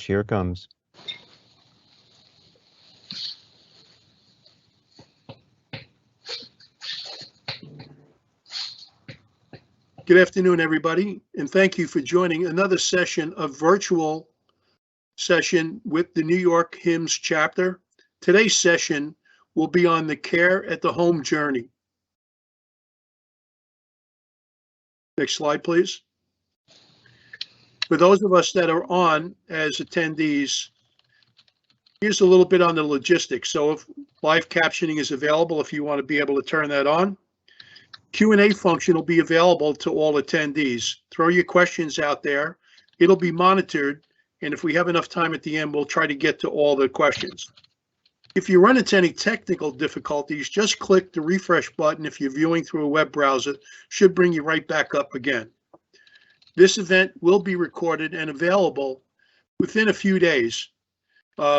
Here it comes. Good afternoon, everybody, and thank you for joining another session of virtual session with the New York Hymns chapter. Today's session will be on the care at the home journey. Next slide, please. For those of us that are on as attendees, here's a little bit on the logistics. So if live captioning is available, if you want to be able to turn that on. Q&A function will be available to all attendees. Throw your questions out there. It'll be monitored, and if we have enough time at the end, we'll try to get to all the questions. If you run into any technical difficulties, just click the refresh button if you're viewing through a web browser. Should bring you right back up again. This event will be recorded and available within a few days.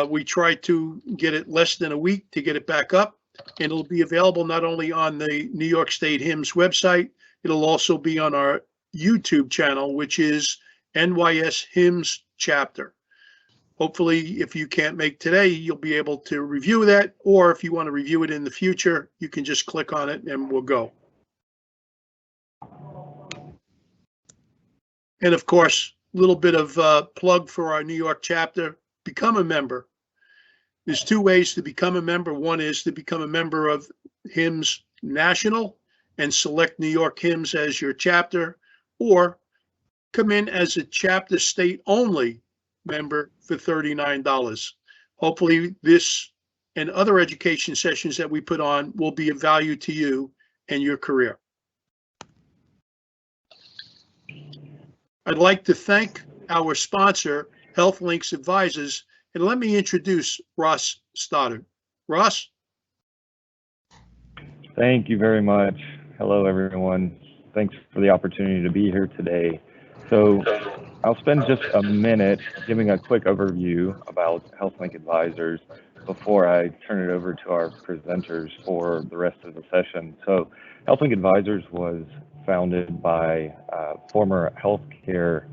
We try to get it less than a week to get it back up, and it'll be available not only on the New York State Hymns website, it'll also be on our YouTube channel, which is NYS Hymns Chapter. Hopefully, if you can't make today, you'll be able to review that, or if you want to review it in the future, you can just click on it and we'll go. And of course, a little bit of plug for our New York chapter. Become a member. There's two ways to become a member. One is to become a member of Hymns National and select New York Hymns as your chapter, or come in as a chapter state only member for $39. Hopefully this and other education sessions that we put on will be of value to you and your career. I'd like to thank our sponsor, HealthLinks Advisors, and let me introduce Ross Stoddard. Ross? Thank you very much. Hello, everyone. Thanks for the opportunity to be here today. So I'll spend just a minute giving a quick overview about HealthLink Advisors before I turn it over to our presenters for the rest of the session. So HealthLink Advisors was founded by former healthcare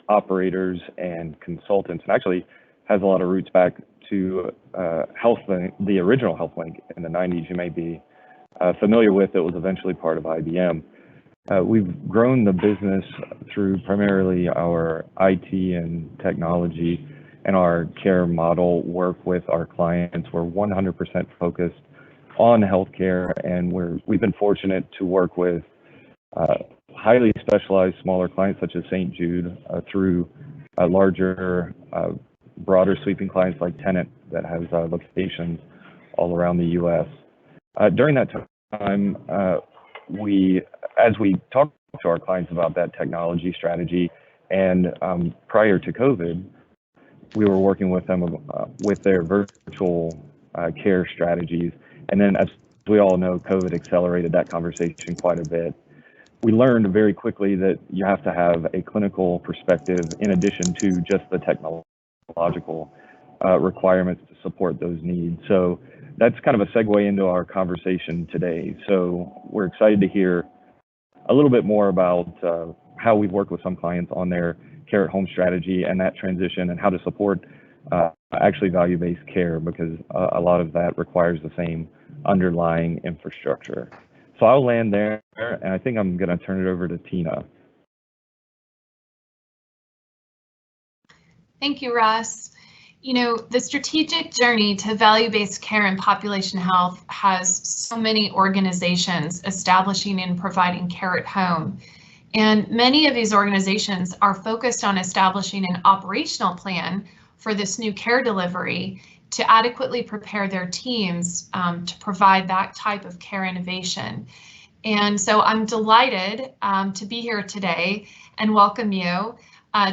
operators and consultants, and actually has a lot of roots back to HealthLink, the original HealthLink in the 90s. You may be familiar with it. Was eventually part of IBM. We've grown the business through primarily our IT and technology and our care model work with our clients. We're 100% focused on healthcare, and we've been fortunate to work with highly specialized smaller clients such as St. Jude through larger, broader sweeping clients like Tenet that has locations all around the U.S. During that time, as we talked to our clients about that technology strategy, and prior to COVID, we were working with them with their virtual care strategies. And then, as we all know, COVID accelerated that conversation quite a bit. We learned very quickly that you have to have a clinical perspective in addition to just the technological requirements to support those needs. So that's kind of a segue into our conversation today. So we're excited to hear a little bit more about how we've worked with some clients on their care at home strategy and that transition, and how to support actually value-based care, because a lot of that requires the same underlying infrastructure. So I'll land there, and I think I'm going to turn it over to Tina. Thank you, Ross. You know, the strategic journey to value-based care and population health has so many organizations establishing and providing care at home. And many of these organizations are focused on establishing an operational plan for this new care delivery to adequately prepare their teams to provide that type of care innovation. And so I'm delighted to be here today and welcome you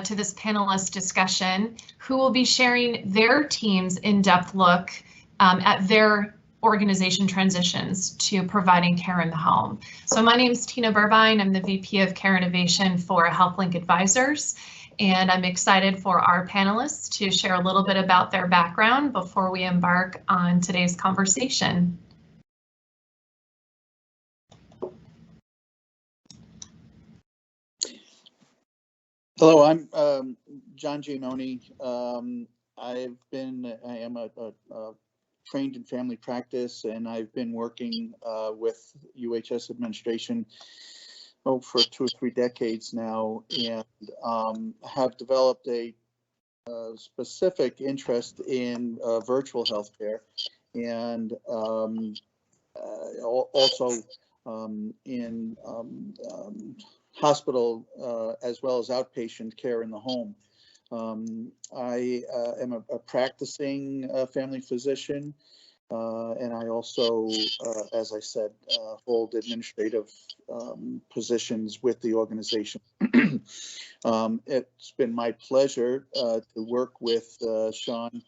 to this panelist discussion, who will be sharing their team's in-depth look at their organization transitions to providing care in the home. So my name is Tina Burbine. I'm the VP of Care Innovation for HealthLink Advisors, and I'm excited for our panelists to share a little bit about their background before we embark on today's conversation. Hello, I'm John Giannone. I am a trained in family practice, and I've been working with UHS administration for 2 or 3 decades now, and have developed a specific interest in virtual healthcare, and also in hospital as well as outpatient care in the home. I am a practicing family physician, and I also, as I said, hold administrative positions with the organization. It's been my pleasure to work with Sean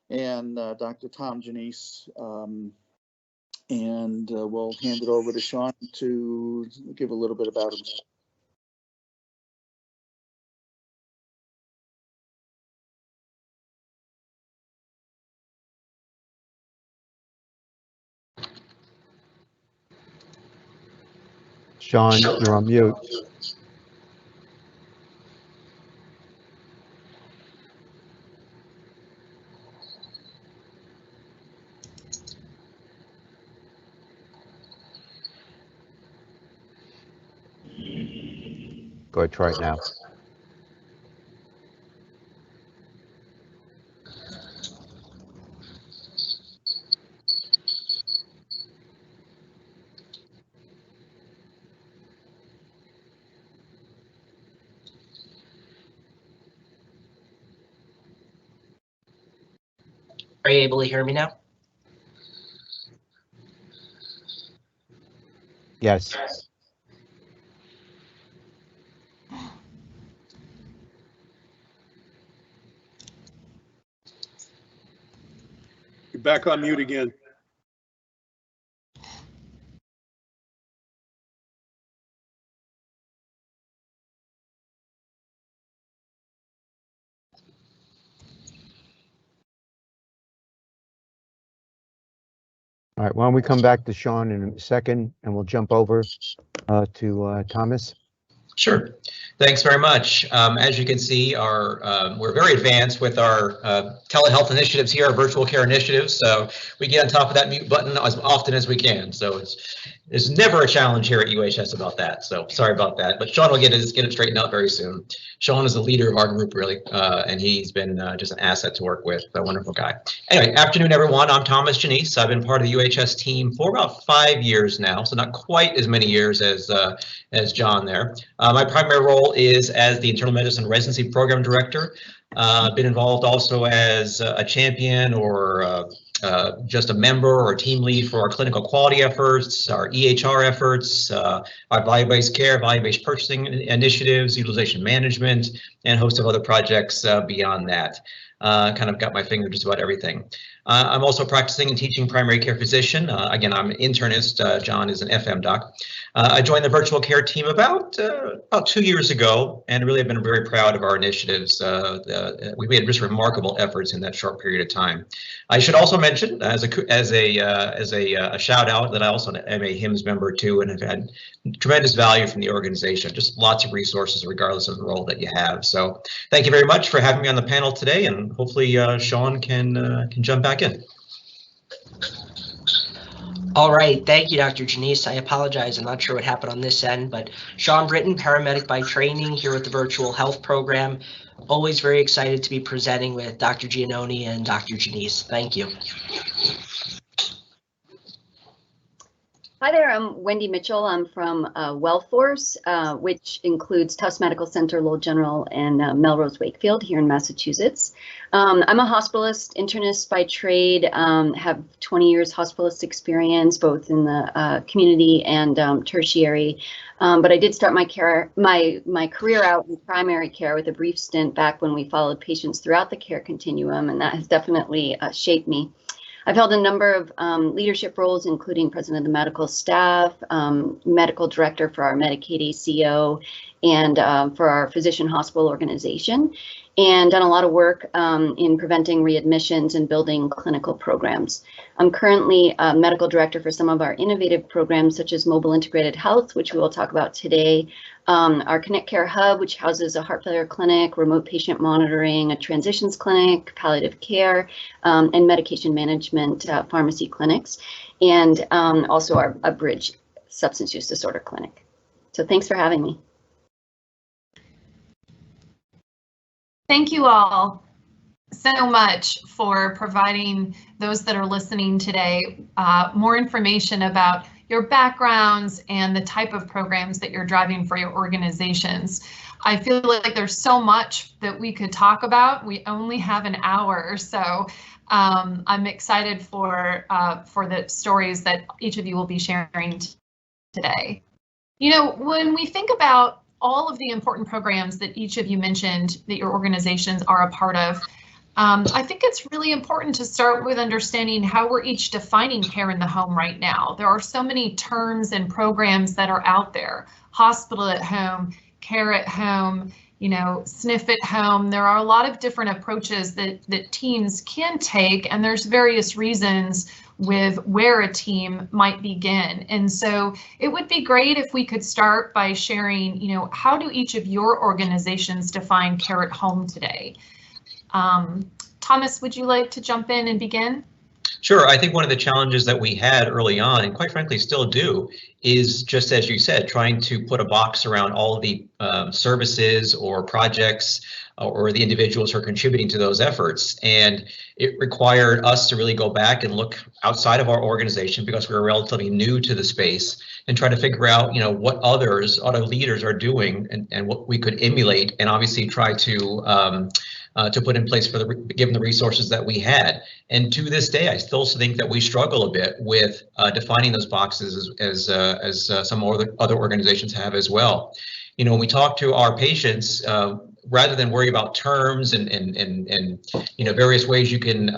and Dr. Tom Janiece, and we'll hand it over to Sean to give a little bit about himself. Sean, you're on mute. Go ahead, try it now. Are you able to hear me now? Yes. You're back on mute again. All right, why don't we come back to Sean in a second, and we'll jump over to Thomas. Sure. Thanks very much. As you can see, we're very advanced with our telehealth initiatives here, our virtual care initiatives. So we get on top of that mute button as often as we can. So there's never a challenge here at UHS about that. So sorry about that. But Sean will get it straightened out very soon. Sean is the leader of our group, really, and he's been just an asset to work with. A wonderful guy. Anyway, afternoon, everyone. I'm Thomas Janiece. I've been part of the UHS team for about 5 years now, so not quite as many years as John there. My primary role is as the internal medicine residency program director. Been involved also as a champion or just a member or team lead for our clinical quality efforts, our EHR efforts, our value-based care, value-based purchasing initiatives, utilization management, and a host of other projects beyond that. Kind of got my finger just about everything. I'm also practicing and teaching primary care physician. Again, I'm an internist. John is an FM doc. I joined the virtual care team about 2 years ago, and really have been very proud of our initiatives. We made just remarkable efforts in that short period of time. I should also mention, as a shout out, that I also am a HIMSS member too, and have had tremendous value from the organization. Just lots of resources, regardless of the role that you have. So, thank you very much for having me on the panel today, and hopefully Sean can jump back in. All right, thank you, Dr. Janiece. I apologize, I'm not sure what happened on this end, but Sean Britton, paramedic by training here with the virtual health program. Always very excited to be presenting with Dr. Giannone and Dr. Janiece. Thank you. Hi there, I'm Wendy Mitchell. I'm from WellForce, which includes Tufts Medical Center, Lowell General, and Melrose Wakefield here in Massachusetts. I'm a hospitalist, internist by trade, have 20 years hospitalist experience, both in the community and tertiary. But I did start my career out in primary care with a brief stint back when we followed patients throughout the care continuum, and that has definitely shaped me. I've held a number of leadership roles, including president of the medical staff, medical director for our Medicaid ACO, and for our physician hospital organization. and done a lot of work in preventing readmissions and building clinical programs. I'm currently a medical director for some of our innovative programs, such as Mobile Integrated Health, which we will talk about today, our Connect Care Hub, which houses a heart failure clinic, remote patient monitoring, a transitions clinic, palliative care, and medication management pharmacy clinics, and also our Bridge substance use disorder clinic. So thanks for having me. Thank you all so much for providing those that are listening today more information about your backgrounds and the type of programs that you're driving for your organizations. I feel like there's so much that we could talk about. We only have an hour, so I'm excited for the stories that each of you will be sharing today. You know, when we think about all of the important programs that each of you mentioned that your organizations are a part of, I think it's really important to start with understanding how we're each defining care in the home right now. There are so many terms and programs that are out there: hospital at home, care at home, you know, SNF at home. There are a lot of different approaches that teams can take, and there's various reasons with where a team might begin. And so it would be great if we could start by sharing, you know, how do each of your organizations define care at home today? Thomas, would you like to jump in and begin? Sure. I think one of the challenges that we had early on, and quite frankly still do, is just as you said, trying to put a box around all of the services or projects or the individuals who are contributing to those efforts. And it required us to really go back and look outside of our organization, because we were relatively new to the space, and try to figure out, you know, what other leaders are doing and what we could emulate, and obviously try to put in place for given the resources that we had. And to this day, I still think that we struggle a bit with defining those boxes as some other organizations have as well. You know, when we talk to our patients, rather than worry about terms and you know, various ways you can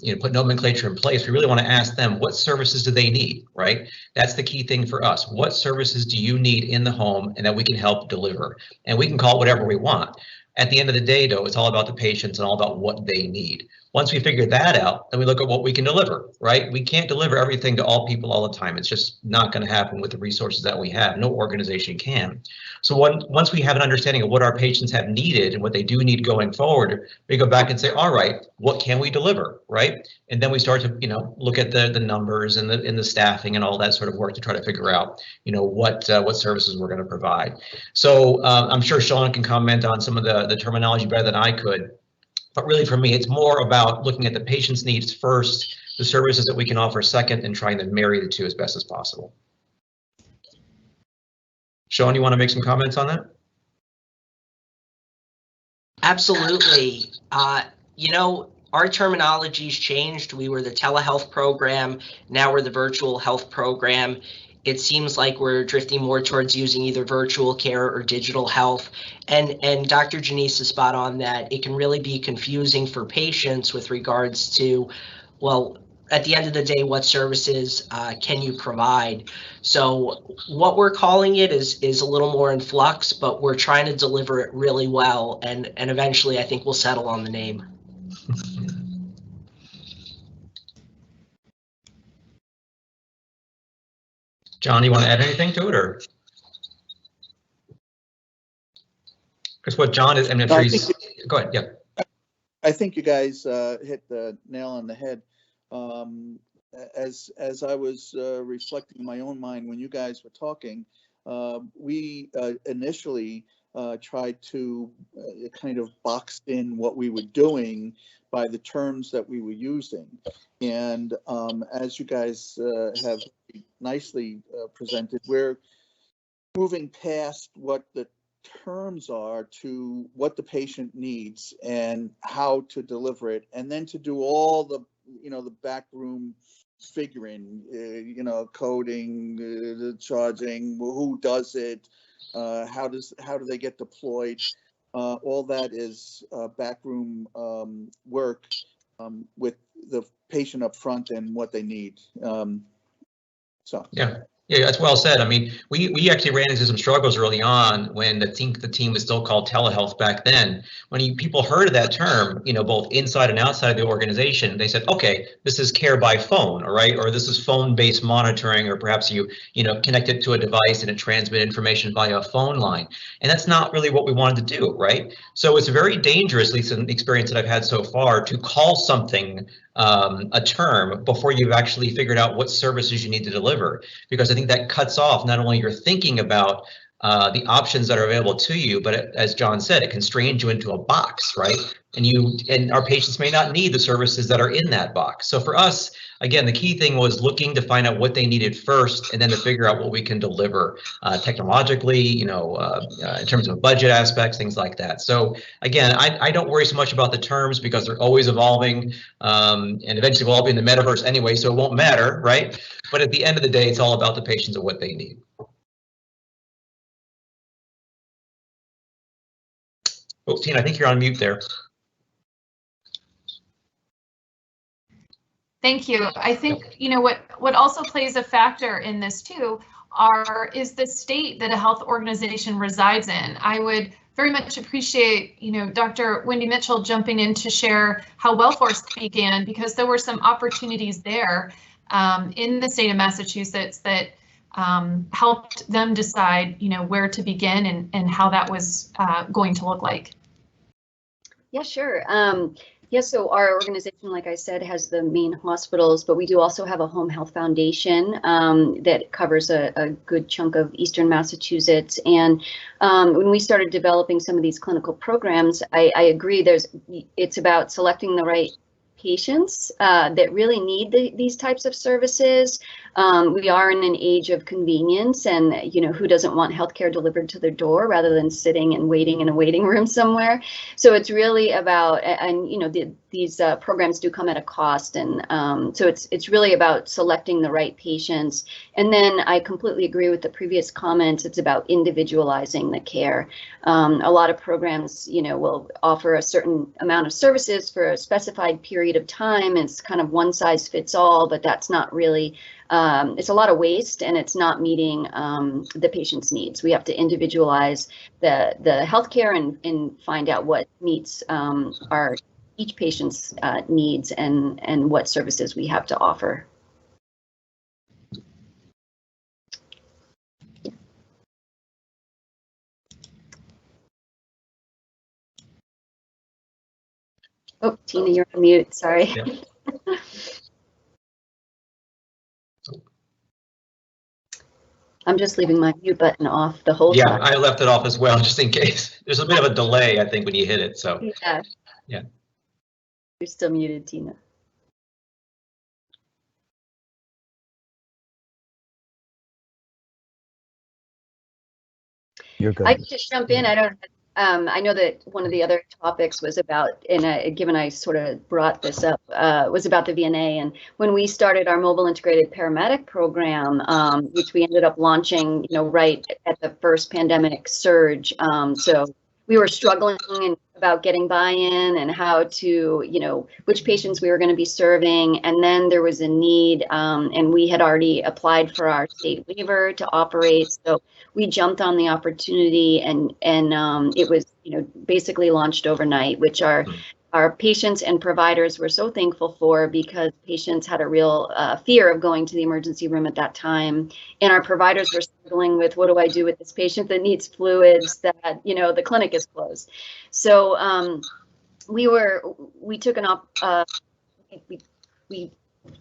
you know, put nomenclature in place, we really want to ask them, what services do they need, right? That's the key thing for us. What services do you need in the home and that we can help deliver? And we can call it whatever we want. At the end of the day, though, it's all about the patients and all about what they need. Once we figure that out, then we look at what we can deliver, right? We can't deliver everything to all people all the time. It's just not going to happen with the resources that we have. No organization can. So once we have an understanding of what our patients have needed and what they do need going forward, we go back and say, all right, what can we deliver, right? And then we start to, you know, look at the numbers and the staffing and all that sort of work to try to figure out, you know, what services we're going to provide. So I'm sure Sean can comment on some of the terminology better than I could. But really, for me, it's more about looking at the patient's needs first, the services that we can offer second, and trying to marry the two as best as possible. Sean, you want to make some comments on that? Absolutely. You know, our terminology's changed. We were the telehealth program. Now we're the virtual health program. It seems like we're drifting more towards using either virtual care or digital health. And Dr. Janiece is spot on that it can really be confusing for patients with regards to, well, at the end of the day, what services can you provide? So what we're calling it is a little more in flux, but we're trying to deliver it really well. And eventually, I think we'll settle on the name. John, you want to add anything to it, or? Because what John is, I mean, I'm sure go ahead, yeah. I think you guys hit the nail on the head. As I was reflecting in my own mind when you guys were talking, we initially tried to kind of box in what we were doing by the terms that we were using. And as you guys have nicely presented, we're moving past what the terms are to what the patient needs and how to deliver it, and then to do all the, you know, the backroom figuring, you know, coding, the charging, who does it, how do they get deployed, all that is backroom work with the patient up front and what they need. So yeah. Yeah, that's well said. I mean, we actually ran into some struggles early on when the team was still called telehealth back then. When people heard of that term, both inside and outside of the organization, they said, okay, this is care by phone, all right, or this is phone-based monitoring, or perhaps you connect it to a device and it transmits information via a phone line. And that's not really what we wanted to do, right? So it's very dangerous, at least in the experience that I've had so far, to call something a term before you've actually figured out what services you need to deliver, because I think that cuts off not only your thinking about the options that are available to you, but as John said, it constrains you into a box, right? And our patients may not need the services that are in that box. So for us, again, the key thing was looking to find out what they needed first, and then to figure out what we can deliver technologically, in terms of budget aspects, things like that. So again, I don't worry so much about the terms because they're always evolving, and eventually we'll all be in the metaverse anyway, so it won't matter, right? But at the end of the day, it's all about the patients and what they need. Oh, Tina, I think you're on mute there. Thank you. I think, what also plays a factor in this too is the state that a health organization resides in. I would very much appreciate, Dr. Wendy Mitchell jumping in to share how Wellforce began, because there were some opportunities there in the state of Massachusetts that helped them decide, where to begin and how that was going to look like. Yeah, sure. Yeah, so our organization, like I said, has the main hospitals, but we do also have a home health foundation that covers a good chunk of Eastern Massachusetts. And when we started developing some of these clinical programs, I agree it's about selecting the right patients that really need these types of services. We are in an age of convenience, and who doesn't want healthcare delivered to their door rather than sitting and waiting in a waiting room somewhere? So it's really about, and these programs do come at a cost, and so it's really about selecting the right patients. And then I completely agree with the previous comments. It's about individualizing the care. A lot of programs, will offer a certain amount of services for a specified period of time. It's kind of one size fits all, but that's not really. It's a lot of waste, and it's not meeting the patient's needs. We have to individualize the healthcare and find out what meets each patient's needs and what services we have to offer. Oh, Tina, you're on mute. Sorry. Yeah. I'm just leaving my mute button off the whole time. I left it off as well, just in case. There's a bit of a delay, I think, when you hit it. So yeah. You're still muted, Tina. You're good. I can just jump in. I know that one of the other topics was about, and given I sort of brought this up, was about the VNA. And when we started our mobile integrated paramedic program, which we ended up launching, right at the first pandemic surge. So we were struggling about getting buy-in and how to, which patients we were going to be serving. And then there was a need, and we had already applied for our state waiver to operate. So we jumped on the opportunity, and it was, basically launched overnight, which our patients and providers were so thankful for, because patients had a real fear of going to the emergency room at that time. And our providers were struggling with, what do I do with this patient that needs fluids that, the clinic is closed. So we took we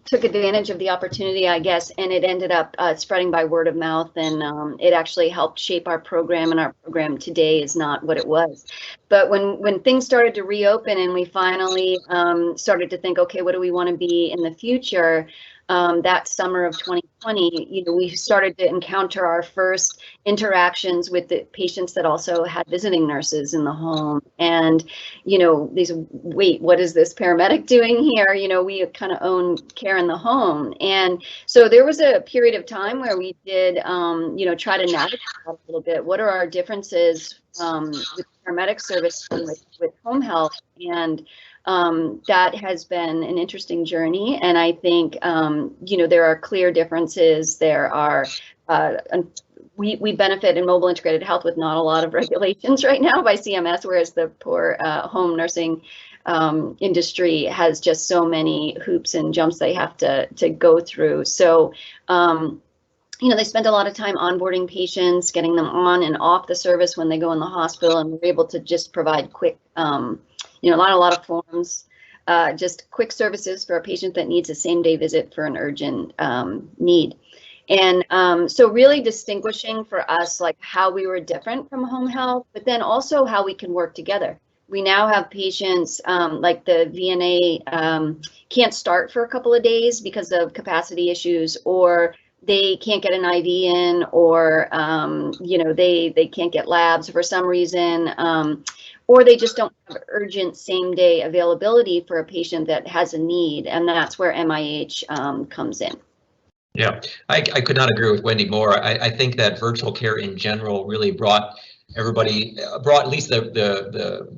took advantage of the opportunity, I guess, and it ended up spreading by word of mouth, and it actually helped shape our program, and our program today is not what it was. But when things started to reopen and we finally started to think, okay, what do we want to be in the future? That summer of 2020, we started to encounter our first interactions with the patients that also had visiting nurses in the home. And, these, wait, what is this paramedic doing here? We kind of own care in the home. And so there was a period of time where we did, try to navigate a little bit. What are our differences with paramedic service with home health, and that has been an interesting journey. And I think, you know, there are clear differences. There are, we benefit in mobile integrated health with not a lot of regulations right now by CMS, whereas the poor home nursing industry has just so many hoops and jumps they have to go through. So, you know, they spend a lot of time onboarding patients, getting them on and off the service when they go in the hospital, and we're able to just provide quick, you know, not a lot of forms, just quick services for a patient that needs a same-day visit for an urgent need. And so really distinguishing for us, like how we were different from home health, but then also how we can work together. We now have patients like the VNA can't start for a couple of days because of capacity issues, or they can't get an IV in, or you know, they can't get labs for some reason, or they just don't have urgent same day availability for a patient that has a need, and that's where MIH comes in. Yeah, I could not agree with Wendy more. I think that virtual care in general really brought everybody, brought at least a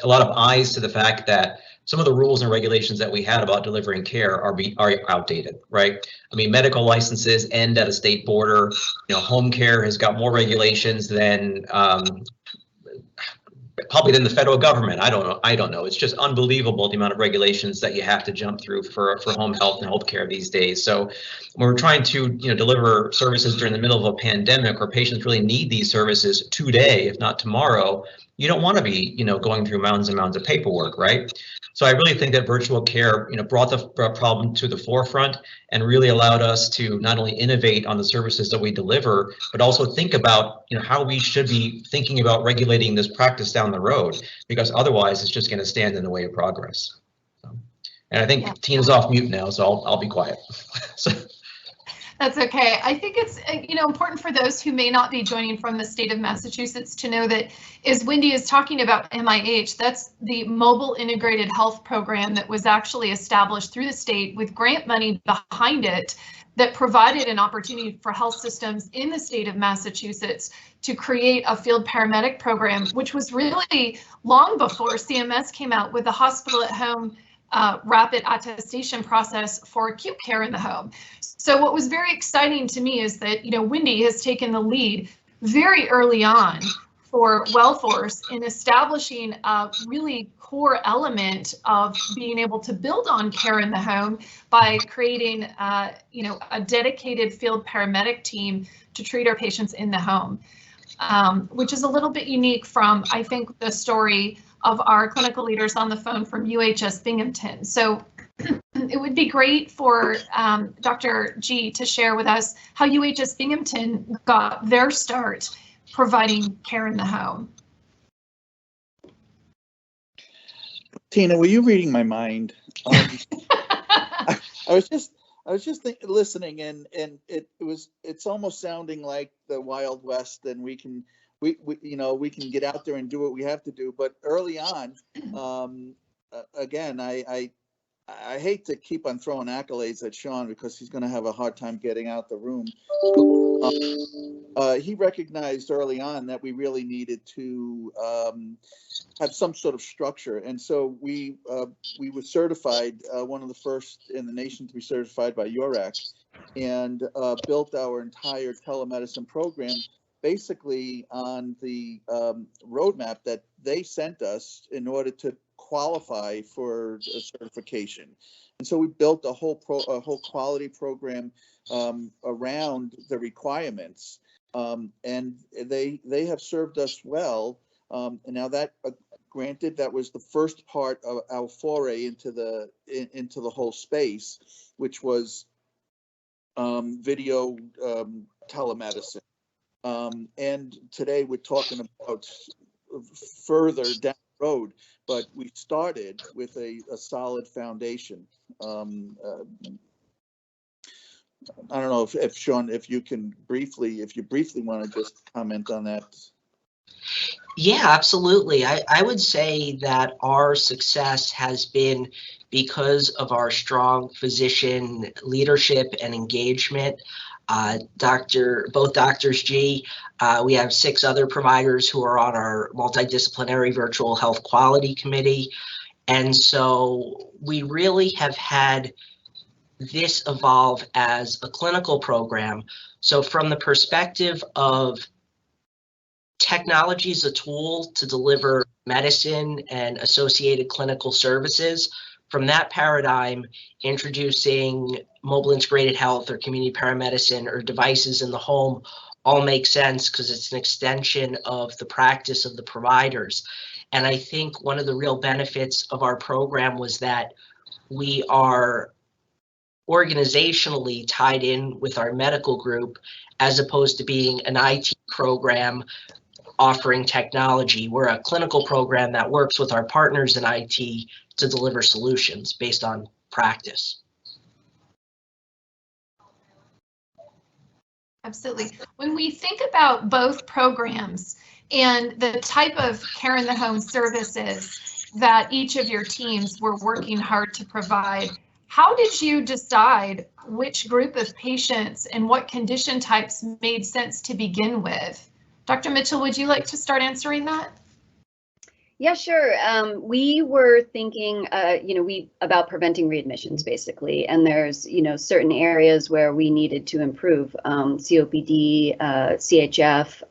lot of eyes to the fact that some of the rules and regulations that we had about delivering care are outdated, right? I mean, medical licenses end at a state border. You know, home care has got more regulations than probably than the federal government. I don't know. It's just unbelievable the amount of regulations that you have to jump through for home health and health care these days. So when we're trying to, you know, deliver services during the middle of a pandemic where patients really need these services today, if not tomorrow, you don't want to be, you know, going through mounds and mounds of paperwork, right? So I really think that virtual care, you know, brought the problem to the forefront and really allowed us to not only innovate on the services that we deliver, but also think about, you know, how we should be thinking about regulating this practice down the road, because otherwise it's just going to stand in the way of progress. So, and I think Tina's off mute now, so I'll be quiet. So. That's okay. I think it's, you know, important for those who may not be joining from the state of Massachusetts to know that as Wendy is talking about MIH, that's the Mobile Integrated Health Program that was actually established through the state with grant money behind it that provided an opportunity for health systems in the state of Massachusetts to create a field paramedic program, which was really long before CMS came out with the hospital at home rapid attestation process for acute care in the home. So what was very exciting to me is that, you know, Wendy has taken the lead very early on for WellForce in establishing a really core element of being able to build on care in the home by creating, you know, a dedicated field paramedic team to treat our patients in the home, which is a little bit unique from, I think, the story of our clinical leaders on the phone from UHS Binghamton. So it would be great for Dr. G to share with us how UHS Binghamton got their start providing care in the home. Tina, were you reading my mind? I was just listening, and it's almost sounding like the Wild West, and we can get out there and do what we have to do. But early on, again, I hate to keep on throwing accolades at Sean because he's going to have a hard time getting out the room. He recognized early on that we really needed to have some sort of structure, and so we were certified, one of the first in the nation to be certified by URAC, and built our entire telemedicine program basically on the roadmap that they sent us in order to qualify for a certification. And so we built a whole quality program around the requirements, and they have served us well. And now that, granted, that was the first part of our foray into the whole space, which was video telemedicine. And today we're talking about further down the road, but we started with a solid foundation. I don't know if Sean, if you briefly want to just comment on that. Yeah, absolutely. I would say that our success has been because of our strong physician leadership and engagement. Both Doctors G, we have 6 other providers who are on our multidisciplinary virtual health quality committee. And so we really have had this evolve as a clinical program. So from the perspective of technology is a tool to deliver medicine and associated clinical services. From that paradigm, introducing mobile integrated health or community paramedicine or devices in the home all makes sense because it's an extension of the practice of the providers. And I think one of the real benefits of our program was that we are organizationally tied in with our medical group as opposed to being an IT program offering technology. We're a clinical program that works with our partners in IT to deliver solutions based on practice. Absolutely. When we think about both programs and the type of care in the home services that each of your teams were working hard to provide, how did you decide which group of patients and what condition types made sense to begin with? Dr. Mitchell, would you like to start answering that? Yeah, sure. We were thinking, about preventing readmissions basically, and there's, certain areas where we needed to improve, COPD, CHF,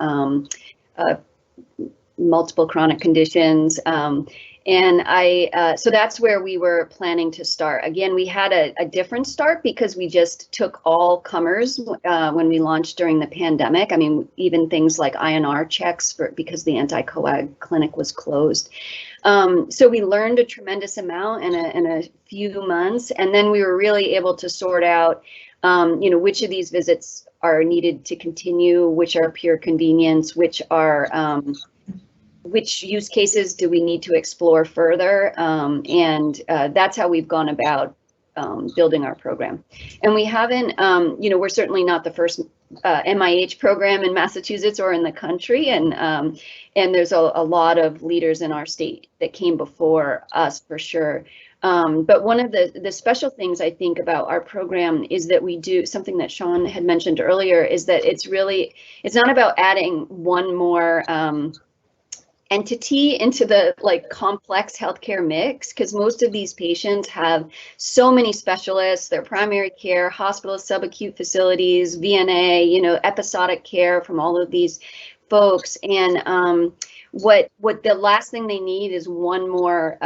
multiple chronic conditions. So that's where we were planning to start. Again, we had a different start because we just took all comers when we launched during the pandemic. I mean, even things like INR checks because the anti-coag clinic was closed. So we learned a tremendous amount in a few months, and then we were really able to sort out, which of these visits are needed to continue, which are pure convenience, which use cases do we need to explore further? And that's how we've gone about building our program. And we haven't, we're certainly not the first MIH program in Massachusetts or in the country. And there's a lot of leaders in our state that came before us for sure. But one of the special things I think about our program is that we do something that Sean had mentioned earlier, is that it's not about adding one more entity into the complex healthcare mix, because most of these patients have so many specialists, their primary care, hospitals, subacute facilities, VNA, episodic care from all of these folks. And what the last thing they need is one more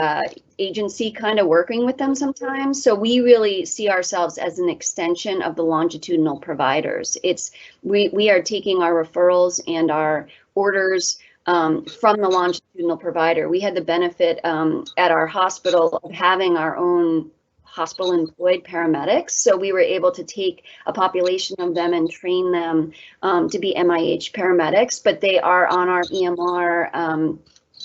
agency kind of working with them sometimes. So we really see ourselves as an extension of the longitudinal providers. We are taking our referrals and our orders from the longitudinal provider. We had the benefit at our hospital of having our own hospital employed paramedics. So we were able to take a population of them and train them to be MIH paramedics, but they are on our EMR.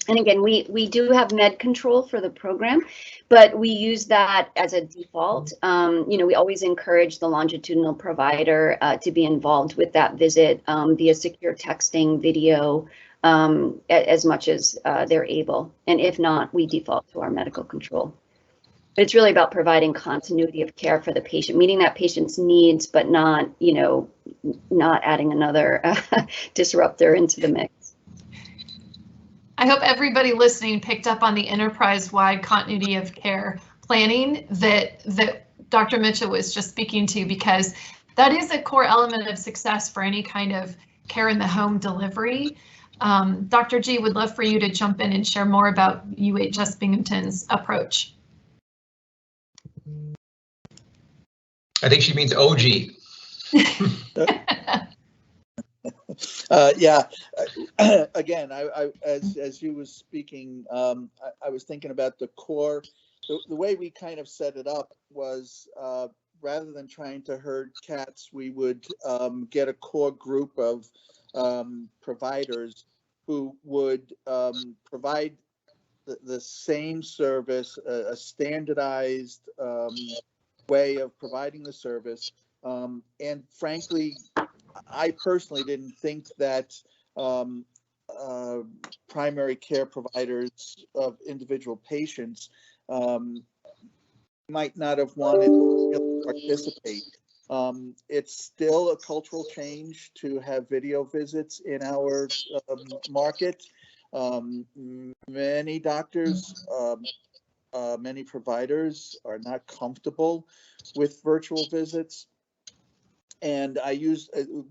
And again, we do have med control for the program, but we use that as a default. We always encourage the longitudinal provider to be involved with that visit via secure texting, video, as much as they're able. And if not, we default to our medical control. But it's really about providing continuity of care for the patient, meeting that patient's needs, but not adding another disruptor into the mix. I hope everybody listening picked up on the enterprise-wide continuity of care planning that Dr. Mitchell was just speaking to, because that is a core element of success for any kind of care in the home delivery. Dr. G, would love for you to jump in and share more about UHS Binghamton's approach. I think she means OG. Yeah, again, as you was speaking, I was thinking about the core. The way we kind of set it up was rather than trying to herd cats, we would get a core group of providers who would provide the same service, a standardized way of providing the service. And frankly, I personally didn't think that primary care providers of individual patients might not have wanted to participate It's still a cultural change to have video visits in our market. Many doctors, many providers are not comfortable with virtual visits. And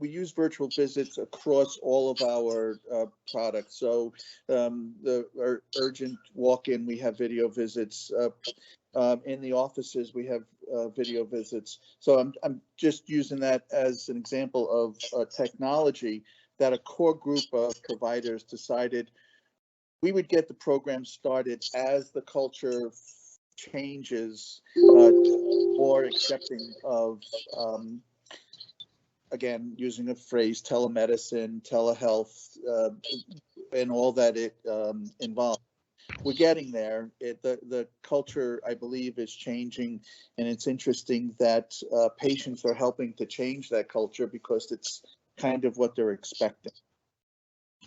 we use virtual visits across all of our products. So the urgent walk-in, we have video visits. In the offices, we have video visits. So I'm just using that as an example of technology that a core group of providers decided we would get the program started as the culture changes, more accepting of, again, using a phrase, telemedicine, telehealth, and all that it involves. We're getting there. The culture, I believe, is changing, and it's interesting that patients are helping to change that culture because it's kind of what they're expecting.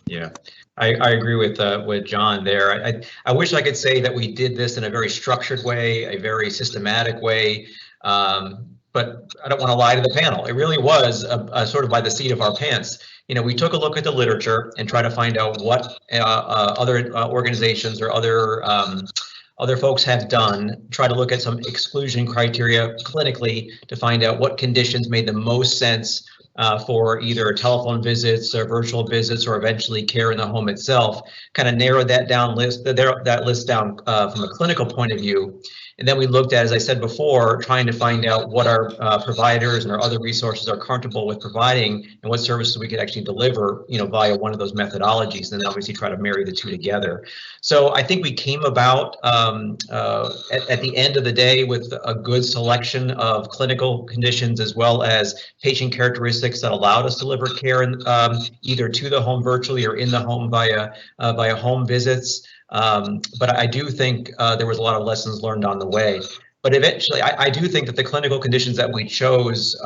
Yeah, I agree with John there. I wish I could say that we did this in a very structured way, a very systematic way, but I don't want to lie to the panel. It really was a sort of by the seat of our pants. You know, we took a look at the literature and tried to find out what other organizations or other folks have done, try to look at some exclusion criteria clinically to find out what conditions made the most sense for either telephone visits or virtual visits or eventually care in the home itself. Kind of narrowed that list down from a clinical point of view. And then we looked at, as I said before, trying to find out what our providers and our other resources are comfortable with providing and what services we could actually deliver, you know, via one of those methodologies, and then obviously try to marry the two together. So I think we came about at the end of the day with a good selection of clinical conditions as well as patient characteristics that allowed us to deliver care in, either to the home virtually or in the home via home visits. But I do think there was a lot of lessons learned on the way. But eventually, I do think that the clinical conditions that we chose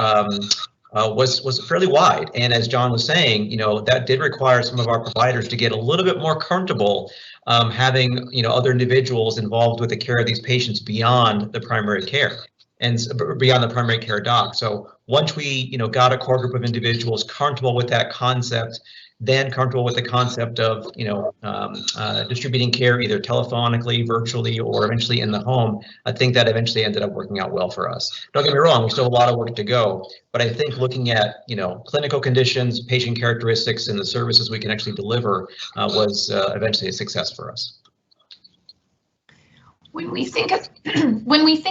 was fairly wide. And as John was saying, you know, that did require some of our providers to get a little bit more comfortable having, you know, other individuals involved with the care of these patients beyond the primary care and beyond the primary care doc. So once we, you know, got a core group of individuals comfortable with that concept, then comfortable with the concept of, you know, distributing care either telephonically, virtually, or eventually in the home, I think that eventually ended up working out well for us. Don't get me wrong, we still have a lot of work to go, but I think looking at, you know, clinical conditions, patient characteristics, and the services we can actually deliver was eventually a success for us. When we think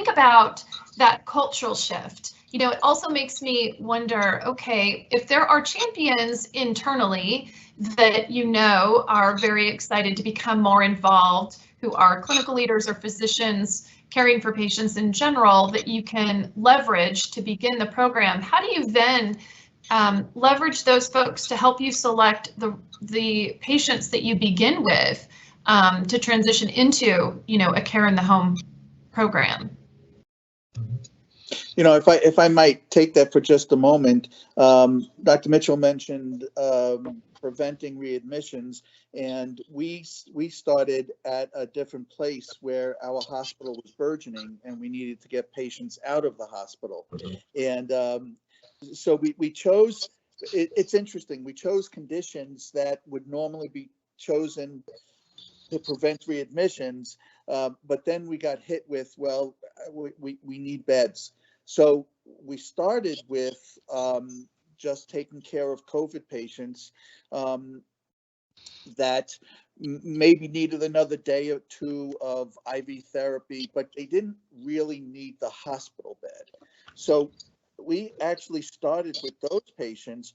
about that cultural shift, you know, it also makes me wonder, okay, if there are champions internally that, you know, are very excited to become more involved, who are clinical leaders or physicians caring for patients in general, that you can leverage to begin the program, how do you then leverage those folks to help you select the patients that you begin with to transition into, you know, a care in the home program? You know, if I might take that for just a moment, Dr. Mitchell mentioned preventing readmissions, and we started at a different place where our hospital was burgeoning, and we needed to get patients out of the hospital. And so we chose. It's interesting. We chose conditions that would normally be chosen to prevent readmissions, but then we got hit with, well, we need beds. So we started with just taking care of COVID patients that maybe needed another day or two of IV therapy, but they didn't really need the hospital bed. So we actually started with those patients,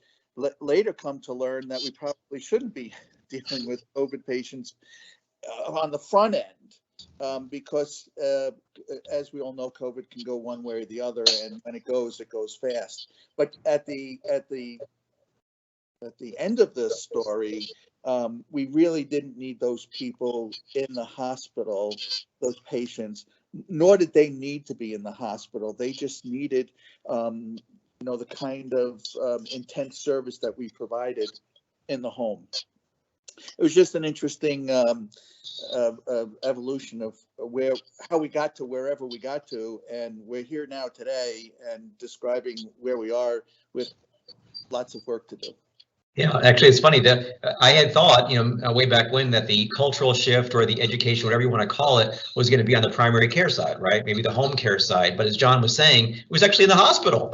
later come to learn that we probably shouldn't be dealing with COVID patients on the front end, because as we all know, COVID can go one way or the other, and when it goes fast. But at the end of this story, we really didn't need those people in the hospital, those patients, nor did they need to be in the hospital. They just needed, you know, the kind of intense service that we provided in the home. it was just an interesting evolution of how we got to wherever we got to, and we're here now today and describing where we are with lots of work to do. Yeah, actually, it's funny that I had thought, way back when, that the cultural shift or the education, whatever you want to call it, was going to be on the primary care side, right? Maybe the home care side. But as John was saying, it was actually in the hospital.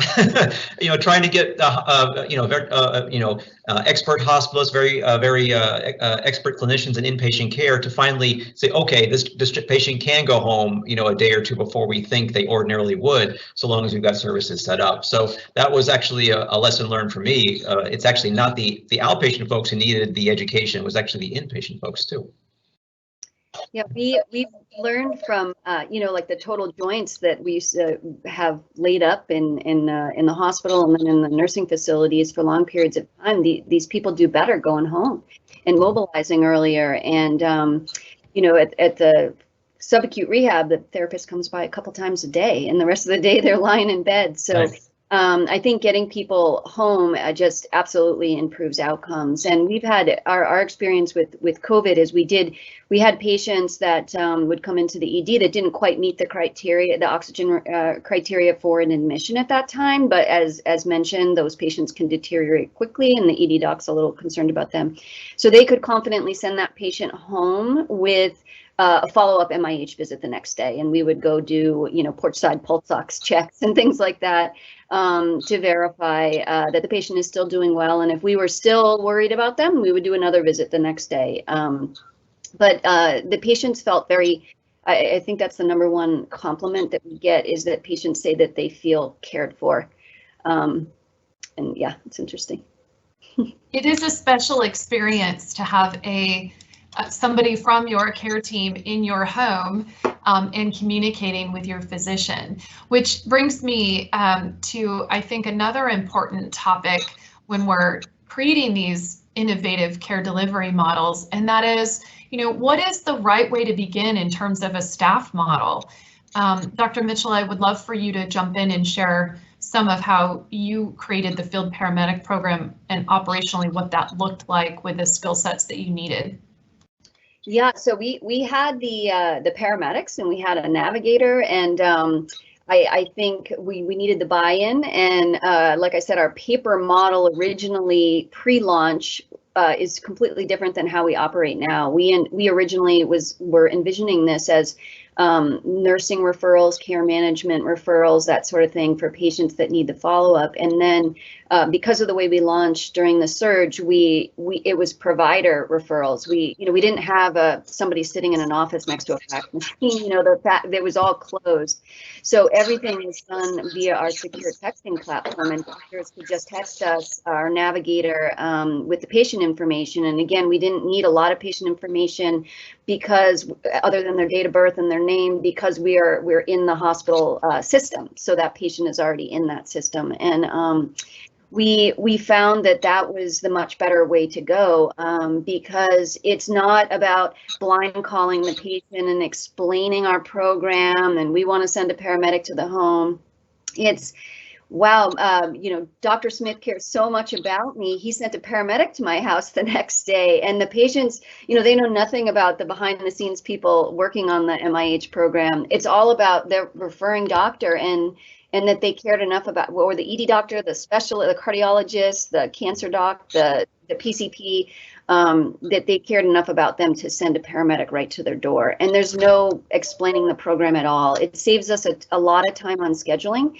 Trying to get expert hospitalists, very expert clinicians in inpatient care to finally say, okay, this patient can go home, a day or two before we think they ordinarily would, so long as we've got services set up. So that was actually a lesson learned for me. It's actually not the outpatient folks who needed the education, it was actually the inpatient folks too. Yeah, we've learned from like the total joints that we used to have laid up in the hospital and then in the nursing facilities for long periods of time. These people do better going home and mobilizing earlier. And at the subacute rehab, the therapist comes by a couple times a day, and the rest of the day they're lying in bed. So. Nice. I think getting people home just absolutely improves outcomes. And we've had our experience with COVID is we had patients that would come into the ED that didn't quite meet the criteria, the oxygen criteria for an admission at that time. But as mentioned, those patients can deteriorate quickly, and the ED doc's a little concerned about them. So they could confidently send that patient home with a follow-up MIH visit the next day, and we would go do porch-side pulse ox checks and things like that to verify that the patient is still doing well. And if we were still worried about them, we would do another visit the next day. But the patients felt I think that's the number one compliment that we get, is that patients say that they feel cared for. And yeah, it's interesting. It is a special experience to have somebody from your care team in your home and communicating with your physician, which brings me to, I think, another important topic when we're creating these innovative care delivery models, and that is, what is the right way to begin in terms of a staff model? Dr. Mitchell, I would love for you to jump in and share some of how you created the field paramedic program and operationally what that looked like with the skill sets that you needed. Yeah, so we had the paramedics, and we had a navigator, and I think we needed the buy-in, and like I said, our paper model originally pre-launch is completely different than how we operate now. We originally were envisioning this as nursing referrals, care management referrals, that sort of thing for patients that need the follow-up. And then because of the way we launched during the surge, it was provider referrals. We didn't have somebody sitting in an office next to a fax machine. It was all closed. So everything was done via our secure texting platform, and doctors could just text us our navigator with the patient information. And again, we didn't need a lot of patient information, because other than their date of birth and their name, because we're in the hospital system, so that patient is already in that system. And we found that was the much better way to go, because it's not about blind calling the patient and explaining our program and we want to send a paramedic to the home. It's, wow, Dr. Smith cares so much about me. He sent a paramedic to my house the next day, and the patients, they know nothing about the behind the scenes people working on the MIH program. It's all about their referring doctor, and that they cared enough about, or the ED doctor, the specialist, the cardiologist, the cancer doc, the PCP, that they cared enough about them to send a paramedic right to their door. And there's no explaining the program at all. It saves us a lot of time on scheduling.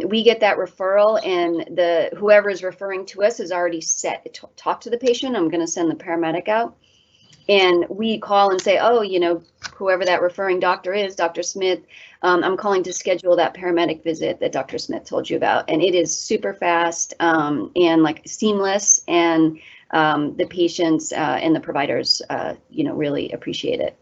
We get that referral, and whoever is referring to us is already set. Talk to the patient. I'm going to send the paramedic out. And we call and say, oh, whoever that referring doctor is, Dr. Smith, I'm calling to schedule that paramedic visit that Dr. Smith told you about. And it is super fast and like seamless, and the patients and the providers, really appreciate it.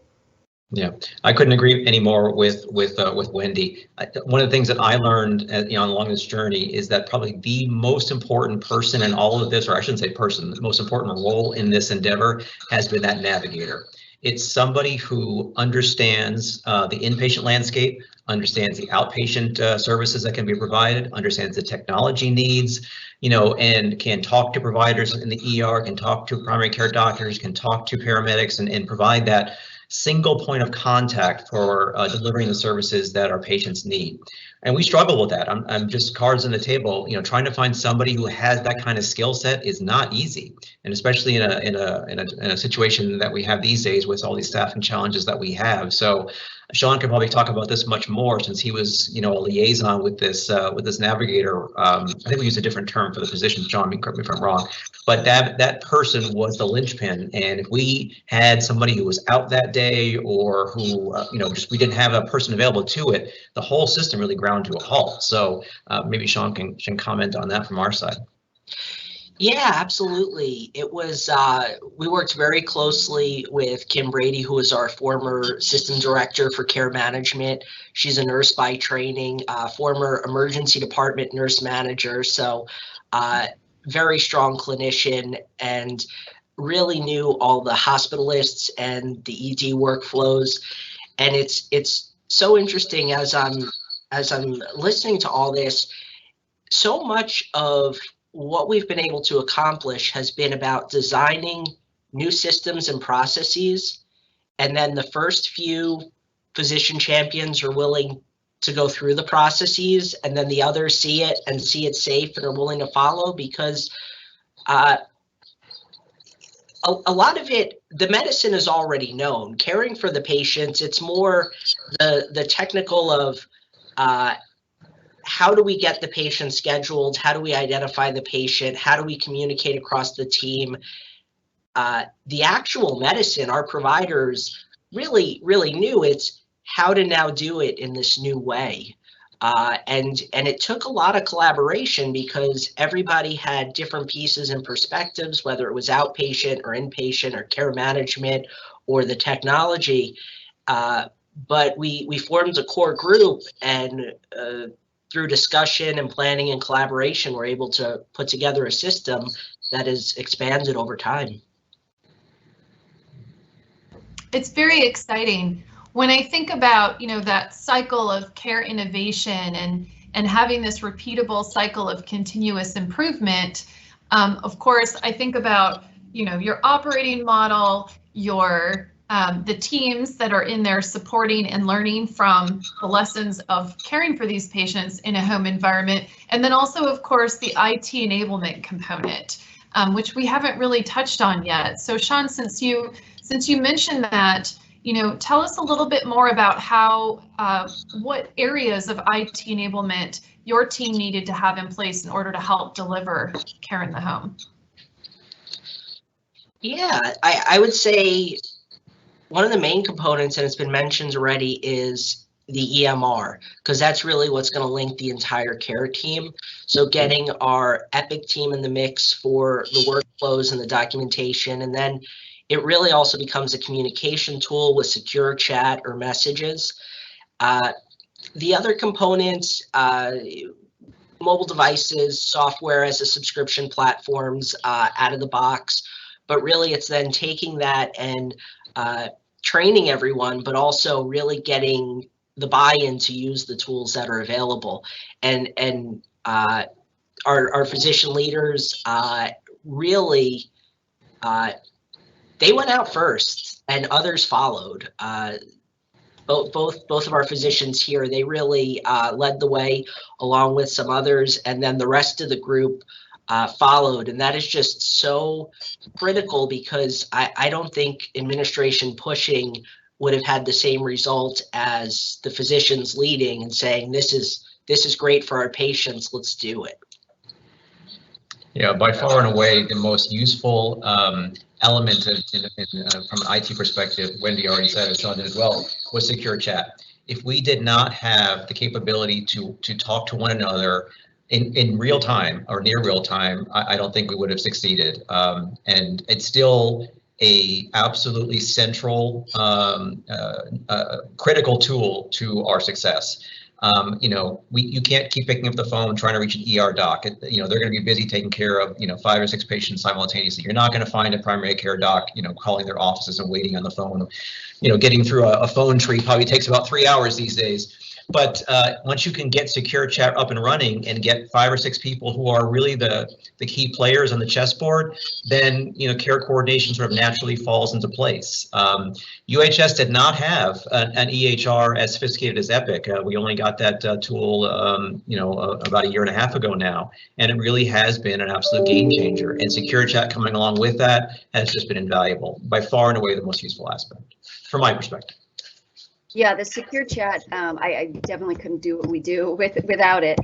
Yeah, I couldn't agree anymore with Wendy. One of the things that I learned, along this journey, is that probably the most important person in all of this, or I shouldn't say person, the most important role in this endeavor has been that navigator. It's somebody who understands the inpatient landscape, understands the outpatient services that can be provided, understands the technology needs, and can talk to providers in the ER, can talk to primary care doctors, can talk to paramedics, and provide that single point of contact for delivering the services that our patients need. And we struggle with that. I'm just cards on the table. Trying to find somebody who has that kind of skill set is not easy, and especially in a situation that we have these days with all these staffing challenges that we have. So Sean can probably talk about this much more, since he was, a liaison with this Navigator. I think we use a different term for the position. John, correct me if I'm wrong, but that person was the linchpin. And if we had somebody who was out that day, or who, just we didn't have a person available to it, the whole system really ground to a halt. So maybe Sean can comment on that from our side. Yeah, absolutely. It was, we worked very closely with Kim Brady, who is our former system director for care management. She's a nurse by training, former emergency department nurse manager. So very strong clinician, and really knew all the hospitalists and the ED workflows. And it's so interesting as I'm listening to all this. So much of what we've been able to accomplish has been about designing new systems and processes, and then the first few physician champions are willing to go through the processes, and then the others see it and see it safe and are willing to follow, because a lot of it, the medicine is already known. Caring for the patients, it's more the technical of how do we get the patient scheduled? How do we identify the patient? How do we communicate across the team? The actual medicine, our providers really knew. It's how to now do it in this new way. And it took a lot of collaboration, because everybody had different pieces and perspectives, whether it was outpatient or inpatient or care management or the technology. But we formed a core group, and through discussion and planning and collaboration, we're able to put together a system that is expanded over time. It's very exciting. When I think about, that cycle of care innovation and having this repeatable cycle of continuous improvement, of course, I think about, your operating model, your the teams that are in there supporting and learning from the lessons of caring for these patients in a home environment. And then also, of course, the IT enablement component, which we haven't really touched on yet. So Sean, since you mentioned that, tell us a little bit more about how, what areas of IT enablement your team needed to have in place in order to help deliver care in the home. Yeah, I would say one of the main components, and it's been mentioned already, is the EMR, because that's really what's going to link the entire care team. So getting our Epic team in the mix for the workflows and the documentation, and then it really also becomes a communication tool with secure chat or messages. The other components, mobile devices, software as a subscription platforms out of the box, but really it's then taking that and training everyone, but also really getting the buy-in to use the tools that are available. And our physician leaders really, they went out first and others followed. Both of our physicians here, they really led the way along with some others, and then the rest of the group followed. And that is just so critical, because I don't think administration pushing would have had the same result as the physicians leading and saying, this is great for our patients, let's do it. Yeah, by far and away the most useful element from an IT perspective, Wendy already said it, Sean did as well, was secure chat. If we did not have the capability to talk to one another in real time or near real time, I don't think we would have succeeded. And it's still a absolutely central, critical tool to our success. You can't keep picking up the phone trying to reach an ER doc. They're going to be busy taking care of 5 or 6 patients simultaneously. You're not going to find a primary care doc calling their offices and waiting on the phone. Getting through a phone tree probably takes about 3 hours these days. But once you can get Secure Chat up and running and get 5 or 6 people who are really the key players on the chessboard, then care coordination sort of naturally falls into place. UHS did not have an EHR as sophisticated as Epic. We only got that tool, about a year and a half ago now, and it really has been an absolute game changer. And Secure Chat coming along with that has just been invaluable, by far and away the most useful aspect, from my perspective. Yeah, the Secure Chat, I definitely couldn't do what we do without it.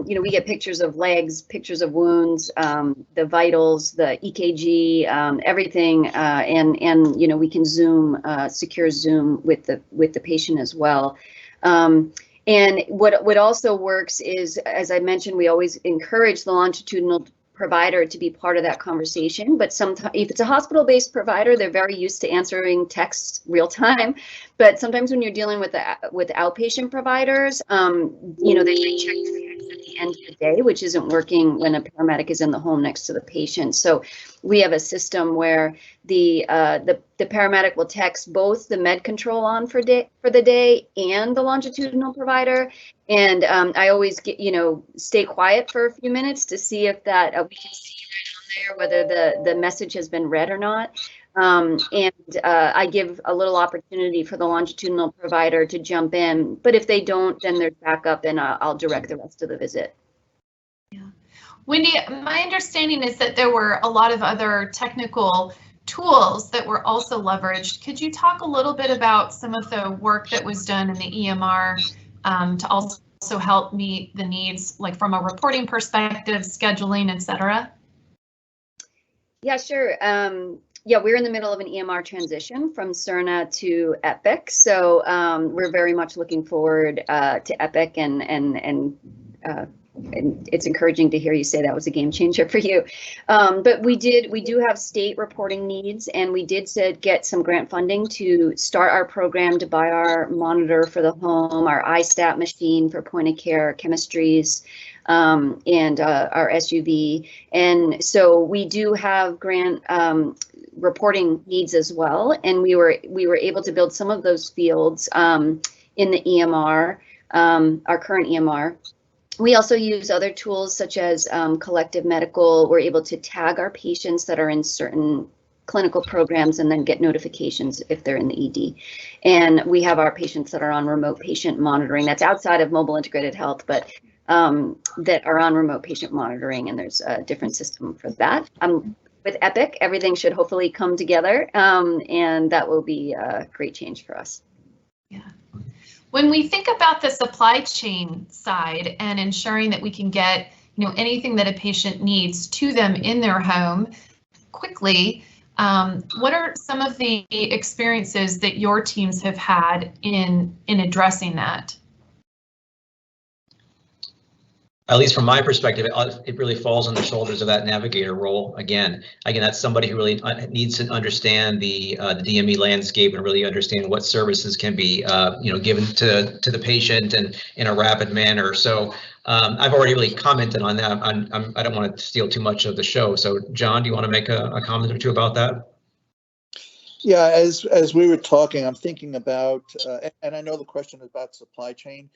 We get pictures of legs, pictures of wounds, the vitals, the EKG, everything, and we can Zoom, secure Zoom with the patient as well. And what also works is, as I mentioned, we always encourage the longitudinal provider to be part of that conversation. But sometimes, if it's a hospital-based provider, they're very used to answering texts real time. But sometimes when you're dealing with outpatient providers, they may check text at the end of the day, which isn't working when a paramedic is in the home next to the patient. So we have a system where the paramedic will text both the med control on for the day and the longitudinal provider. And I always stay quiet for a few minutes to see if that we can see right on there whether the message has been read or not. I give a little opportunity for the longitudinal provider to jump in, but if they don't, then there's backup, and I'll direct the rest of the visit. Yeah, Wendy, my understanding is that there were a lot of other technical tools that were also leveraged. Could you talk a little bit about some of the work that was done in the EMR to also help meet the needs, like from a reporting perspective, scheduling, et cetera? Yeah, sure. Yeah, we're in the middle of an EMR transition from Cerna to Epic, so we're very much looking forward to Epic, and it's encouraging to hear you say that was a game changer for you. But we do have state reporting needs, and we did get some grant funding to start our program to buy our monitor for the home, our iStat machine for point of care chemistries, and our SUV. And so we do have grant reporting needs as well, and we were able to build some of those fields in the EMR, our current EMR. We also use other tools such as Collective Medical. We're able to tag our patients that are in certain clinical programs and then get notifications if they're in the ED. And we have our patients that are on remote patient monitoring. That's outside of mobile integrated health, but that are on remote patient monitoring, and there's a different system for that. With Epic, everything should hopefully come together, and that will be a great change for us. Yeah. When we think about the supply chain side and ensuring that we can get anything that a patient needs to them in their home quickly, what are some of the experiences that your teams have had in addressing that? At least from my perspective, it really falls on the shoulders of that navigator role. Again, that's somebody who really needs to understand the DME landscape and really understand what services can be, given to the patient and in a rapid manner. So I've already really commented on that. I don't want to steal too much of the show. So John, do you want to make a comment or two about that? Yeah, as we were talking, I'm thinking about, and I know the question is about supply chain,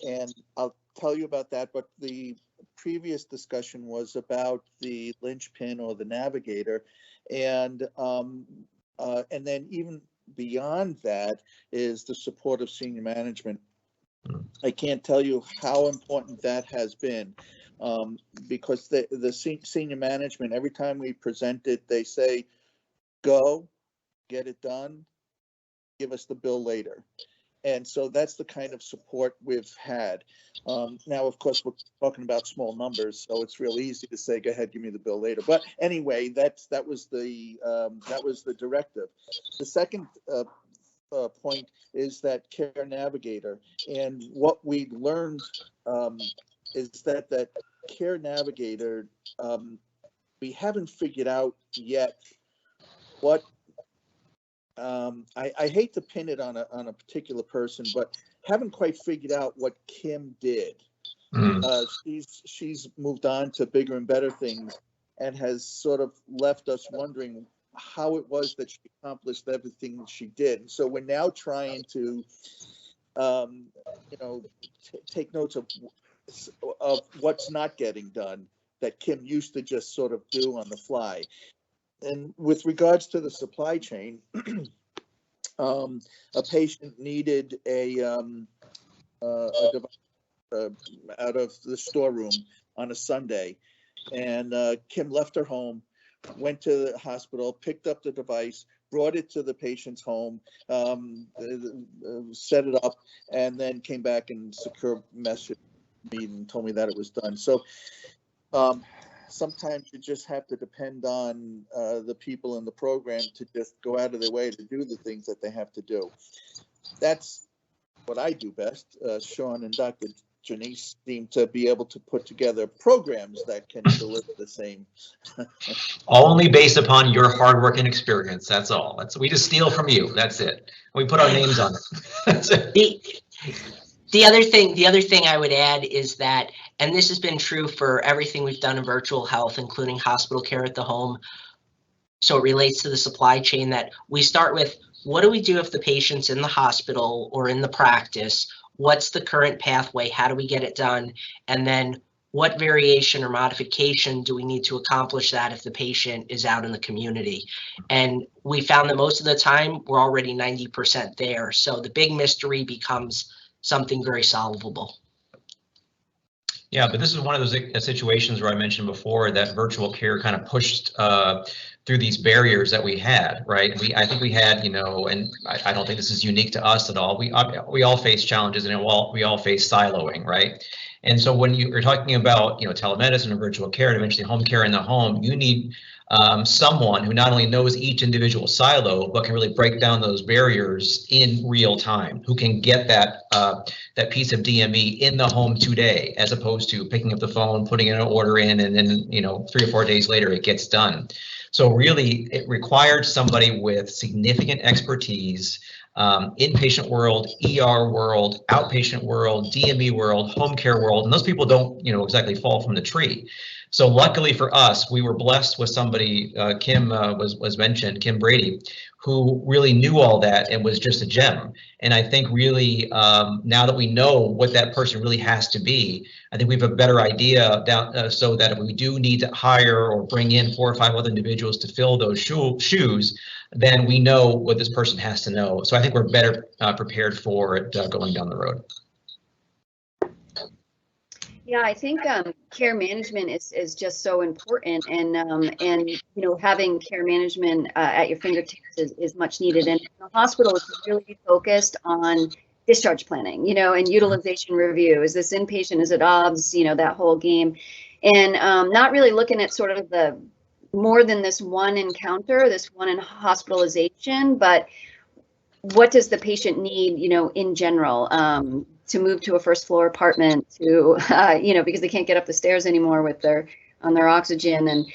and I'll tell you about that, but the previous discussion was about the linchpin or the navigator, and then even beyond that is the support of senior management. I can't tell you how important that has been, because the senior management, every time we present it, they say, go, get it done, give us the bill later. And so that's the kind of support we've had. Now, of course, we're talking about small numbers, so it's real easy to say, go ahead, give me the bill later. But anyway, that was the directive. The second point is that Care Navigator, and what we learned is that Care Navigator, we haven't figured out yet what. I hate to pin it on a particular person, but haven't quite figured out what Kim did. She's moved on to bigger and better things, and has sort of left us wondering how it was that she accomplished everything that she did. So we're now trying to you know, take notes of what's not getting done that Kim used to just sort of do on the fly. And with regards to the supply chain, a patient needed a device out of the storeroom on a Sunday, and Kim left her home, went to the hospital, picked up the device, brought it to the patient's home, set it up, and then came back and secure messaged me and told me that it was done. So sometimes you just have to depend on the people in the program to just go out of their way to do the things that they have to do. That's what I do best. Sean and Dr. Janiece seem to be able to put together programs that can deliver the same. Only based upon your hard work and experience. That's all. We just steal from you. That's it. We put our names on it. That's it. The other thing I would add is that, and this has been true for everything we've done in virtual health, including hospital care at the home. So it relates to the supply chain, that we start with, what do we do if the patient's in the hospital or in the practice? What's the current pathway? How do we get it done? And then what variation or modification do we need to accomplish that if the patient is out in the community? And we found that most of the time we're already 90% there. So the big mystery becomes something very solvable. Yeah, but this is one of those situations where I mentioned before that virtual care kind of pushed through these barriers that we had, right? I think we had, and I don't think this is unique to us at all. We all face challenges, and we all face siloing, right? And so when you're talking about, telemedicine or virtual care and eventually home care in the home, you need someone who not only knows each individual silo, but can really break down those barriers in real time, who can get that piece of DME in the home today, as opposed to picking up the phone, putting an order in, and then 3 or 4 days later it gets done. So really, it required somebody with significant expertise, inpatient world, ER world, outpatient world, DME world, home care world, and those people don't, exactly fall from the tree. So luckily for us, we were blessed with somebody, Kim was mentioned, Kim Brady, who really knew all that and was just a gem. And I think really, now that we know what that person really has to be, I think we have a better idea so that if we do need to hire or bring in 4 or 5 other individuals to fill those shoes, then we know what this person has to know. So I think we're better prepared for it going down the road. Yeah, I think care management is just so important, and having care management at your fingertips is much needed. And the hospital is really focused on discharge planning, and utilization review. Is this inpatient? Is it OBS? That whole game, and not really looking at sort of the more than this one encounter, this one hospitalization, but what does the patient need, in general? To move to a first floor apartment, to because they can't get up the stairs anymore on their oxygen, and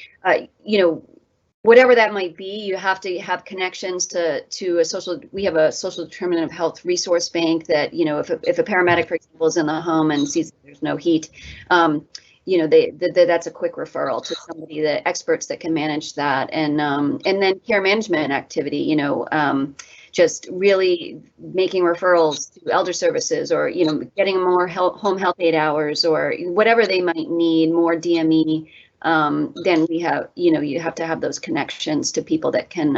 whatever that might be, you have to have connections to a social. We have a social determinant of health resource bank that if a paramedic, for example, is in the home and sees that there's no heat, that's a quick referral to somebody, the experts that can manage that, and then care management activity, just really making referrals to elder services, or getting more home health aid hours, or whatever they might need, more DME. Then we have, you have to have those connections to people that can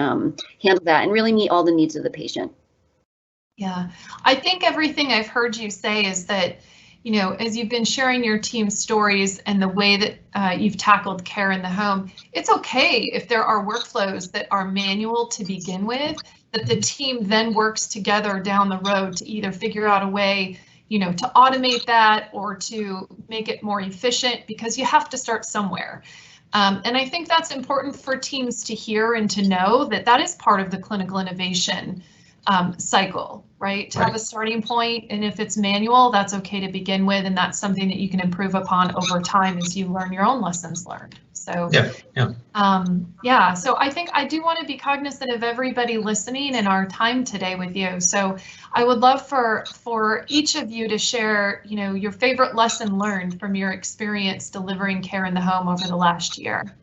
handle that and really meet all the needs of the patient. Yeah, I think everything I've heard you say is that, as you've been sharing your team stories and the way that you've tackled care in the home, it's okay if there are workflows that are manual to begin with, that the team then works together down the road to either figure out a way, to automate that or to make it more efficient, because you have to start somewhere. And I think that's important for teams to hear and to know that is part of the clinical innovation cycle, right? To have a starting point, and if it's manual, that's okay to begin with, and that's something that you can improve upon over time as you learn your own lessons learned. So so I think I do want to be cognizant of everybody listening in our time today with you. So I would love for each of you to share, your favorite lesson learned from your experience delivering care in the home over the last year.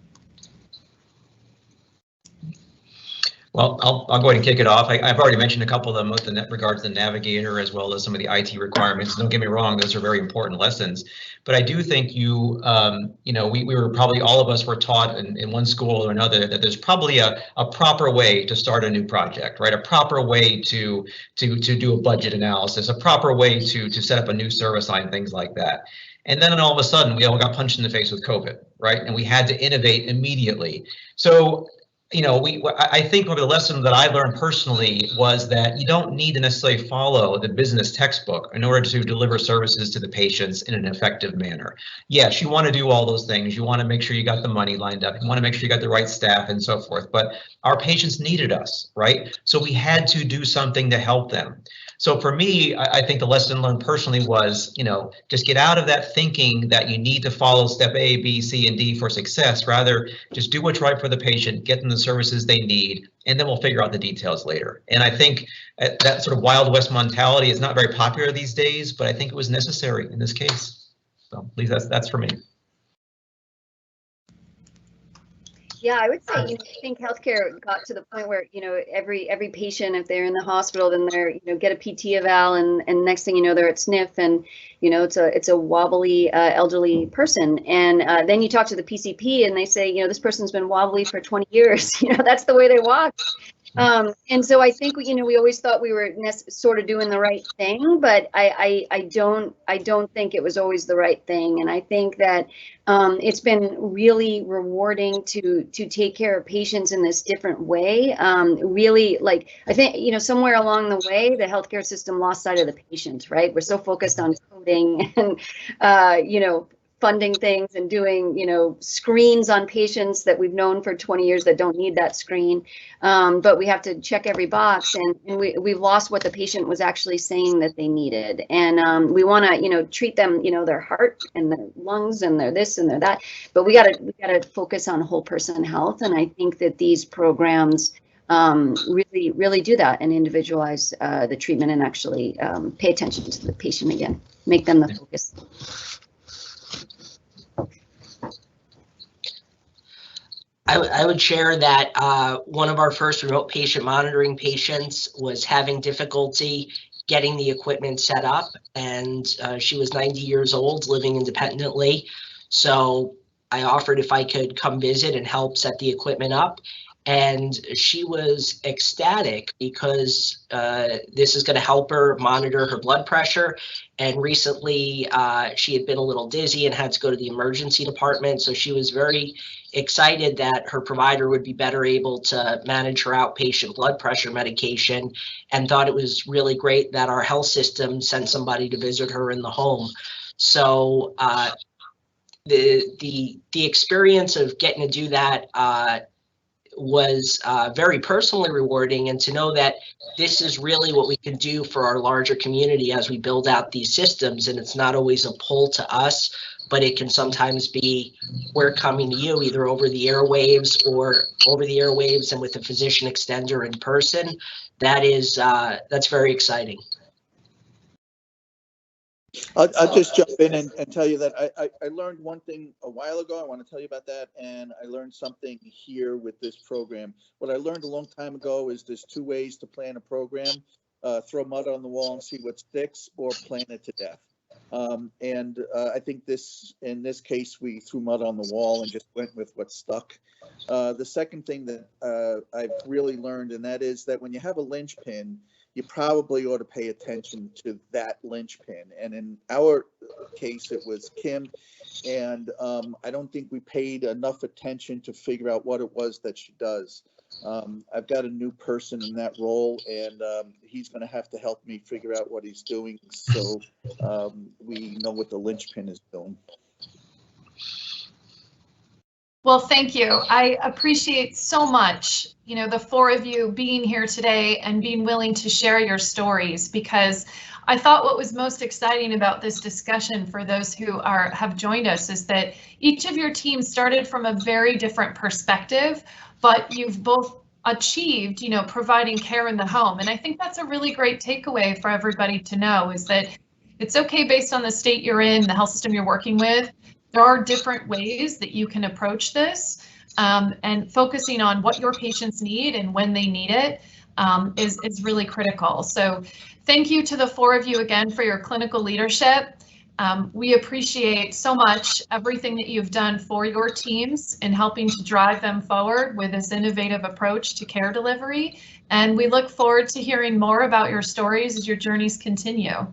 Well, I'll go ahead and kick it off. I've already mentioned a couple of them with regards to the Navigator as well as some of the IT requirements. Don't get me wrong; those are very important lessons. But I do think we were probably, all of us were taught in one school or another that there's probably a proper way to start a new project, right? A proper way to do a budget analysis, a proper way to set up a new service line, things like that. And then all of a sudden, we all got punched in the face with COVID, right? And we had to innovate immediately. So, I think one of the lessons that I learned personally was that you don't need to necessarily follow the business textbook in order to deliver services to the patients in an effective manner. Yes, you want to do all those things. You want to make sure you got the money lined up. You want to make sure you got the right staff and so forth. But our patients needed us, right? So we had to do something to help them. So for me, I think the lesson learned personally was, just get out of that thinking that you need to follow step A, B, C, and D for success. Rather, just do what's right for the patient, get them the services they need, and then we'll figure out the details later. And I think that sort of Wild West mentality is not very popular these days, but I think it was necessary in this case. So at least that's for me. Yeah, I would say, I think healthcare got to the point where, every patient, if they're in the hospital, then they're, get a PT eval, and next thing you know, they're at SNF, and, it's a wobbly elderly person. And then you talk to the PCP and they say, this person's been wobbly for 20 years. That's the way they walk. And so I think, we always thought we were sort of doing the right thing, but I don't think it was always the right thing. And I think that it's been really rewarding to take care of patients in this different way. Really, I think, somewhere along the way, the healthcare system lost sight of the patient, right? We're so focused on coding and, funding things and doing, screens on patients that we've known for 20 years that don't need that screen. But we have to check every box, and we've lost what the patient was actually saying that they needed. And we want to, treat them, their heart and their lungs and their this and their that. But we gotta focus on whole person health. And I think that these programs really do that and individualize the treatment and actually pay attention to the patient again, make them the focus. I would share that one of our first remote patient monitoring patients was having difficulty getting the equipment set up, and she was 90 years old, living independently. So I offered if I could come visit and help set the equipment up. And she was ecstatic because this is going to help her monitor her blood pressure. And recently she had been a little dizzy and had to go to the emergency department. So she was very excited that her provider would be better able to manage her outpatient blood pressure medication, and thought it was really great that our health system sent somebody to visit her in the home. So the experience of getting to do that was very personally rewarding, and to know that this is really what we can do for our larger community as we build out these systems. And it's not always a pull to us, but it can sometimes be, we're coming to you either over the airwaves and with a physician extender in person. That's very exciting. I'll just jump in and tell you that I learned one thing a while ago. I want to tell you about that. And I learned something here with this program. What I learned a long time ago is there's two ways to plan a program: throw mud on the wall and see what sticks, or plan it to death. I think in this case, we threw mud on the wall and just went with what stuck. The second thing that I've really learned, and that is that when you have a linchpin, you probably ought to pay attention to that linchpin. And in our case, it was Kim. And I don't think we paid enough attention to figure out what it was that she does. I've got a new person in that role, and he's going to have to help me figure out what he's doing, so we know what the linchpin is doing. Well, thank you. I appreciate so much, the four of you being here today and being willing to share your stories, because I thought what was most exciting about this discussion for those who have joined us is that each of your teams started from a very different perspective, but you've both achieved, providing care in the home. And I think that's a really great takeaway for everybody to know, is that it's okay based on the state you're in, the health system you're working with. There are different ways that you can approach this, and focusing on what your patients need and when they need it is really critical. So thank you to the four of you again for your clinical leadership. We appreciate so much everything that you've done for your teams in helping to drive them forward with this innovative approach to care delivery. And we look forward to hearing more about your stories as your journeys continue.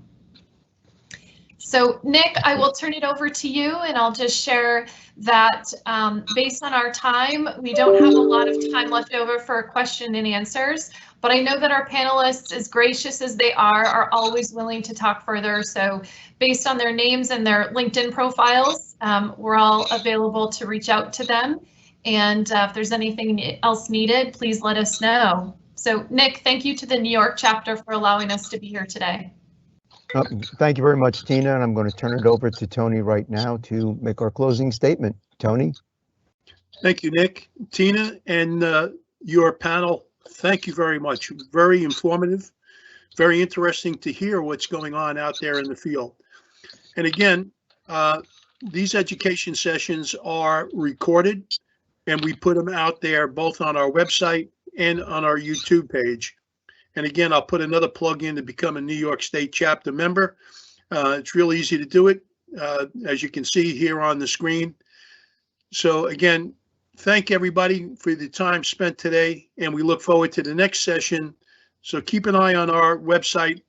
So Nick, I will turn it over to you, and I'll just share that based on our time, we don't have a lot of time left over for question and answers, but I know that our panelists, as gracious as they are always willing to talk further. So based on their names and their LinkedIn profiles, we're all available to reach out to them. And if there's anything else needed, please let us know. So Nick, thank you to the New York chapter for allowing us to be here today. Thank you very much, Tina, and I'm going to turn it over to Tony right now to make our closing statement. Tony? Thank you, Nick. Tina, and your panel, thank you very much. Very informative, very interesting to hear what's going on out there in the field. And again, these education sessions are recorded, and we put them out there both on our website and on our YouTube page. And again, I'll put another plug in to become a New York State chapter member. It's real easy to do it, as you can see here on the screen. So again, thank everybody for the time spent today, and we look forward to the next session. So keep an eye on our website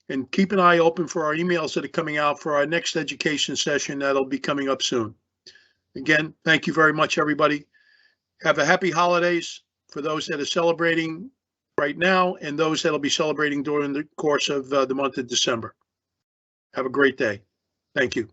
and keep an eye open for our emails that are coming out for our next education session that'll be coming up soon. Again, thank you very much, everybody. Have a happy holidays for those that are celebrating right now and those that'll be celebrating during the course of the month of December. Have a great day. Thank you.